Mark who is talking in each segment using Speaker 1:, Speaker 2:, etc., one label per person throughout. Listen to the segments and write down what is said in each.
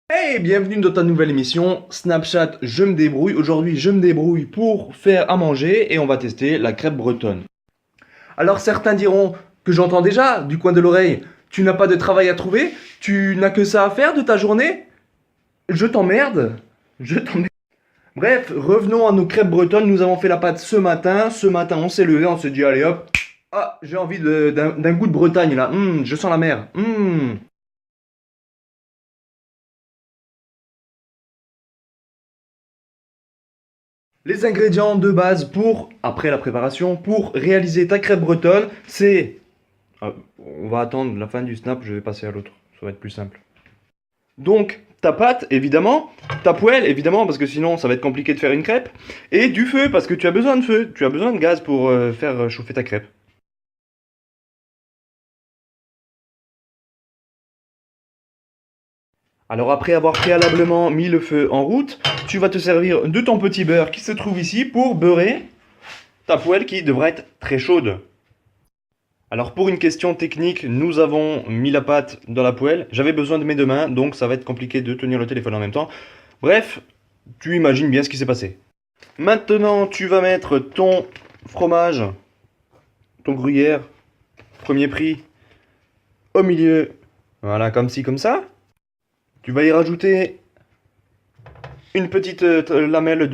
Speaker 1: Hey, bienvenue dans ta nouvelle émission Snapchat, je me débrouille. Aujourd'hui, je me débrouille pour faire à manger et on va tester la crêpe bretonne. Alors certains diront que j'entends déjà du coin de l'oreille, tu n'as pas de travail à trouver? Tu n'as que ça à faire de ta journée? Je t'emmerde. Je t'emmerde. Bref, revenons à nos crêpes bretonnes. Nous avons fait la pâte ce matin. Ce matin, on s'est levé, on s'est dit allez hop. Ah, j'ai envie d'un goût de Bretagne là. Je sens la mer. Les ingrédients de base après la préparation, pour réaliser ta crêpe bretonne, c'est... on va attendre la fin du snap, je vais passer à l'autre, ça va être plus simple. Donc, ta pâte, évidemment, ta poêle, évidemment, parce que sinon ça va être compliqué de faire une crêpe, et du feu, parce que tu as besoin de feu, tu as besoin de gaz pour faire chauffer ta crêpe. Alors après avoir préalablement mis le feu en route, tu vas te servir de ton petit beurre qui se trouve ici pour beurrer ta poêle qui devra être très chaude. Alors pour une question technique, nous avons mis la pâte dans la poêle. J'avais besoin de mes deux mains, donc ça va être compliqué de tenir le téléphone en même temps. Bref, tu imagines bien ce qui s'est passé. Maintenant, tu vas mettre ton fromage, ton gruyère, premier prix, au milieu. Voilà, comme ci, comme ça. Tu vas y rajouter une petite lamelle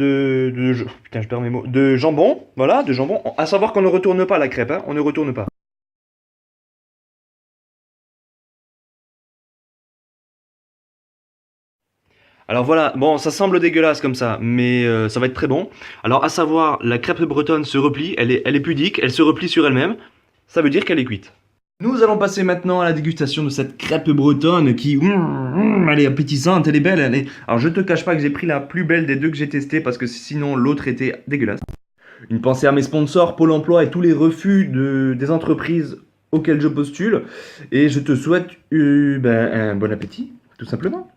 Speaker 1: putain, je perds mes mots, de jambon. Voilà, de jambon. À savoir qu'on ne retourne pas la crêpe, hein, on ne retourne pas. Alors voilà, bon, ça semble dégueulasse comme ça, mais ça va être très bon. Alors à savoir, la crêpe bretonne se replie, elle est pudique, elle se replie sur elle-même. Ça veut dire qu'elle est cuite. Nous allons passer maintenant à la dégustation de cette crêpe bretonne qui, elle est appétissante, elle est belle, elle est... Alors je te cache pas que j'ai pris la plus belle des deux que j'ai testées parce que sinon l'autre était dégueulasse. Une pensée à mes sponsors, Pôle emploi et tous les refus des entreprises auxquelles je postule. Et je te souhaite un bon appétit, tout simplement.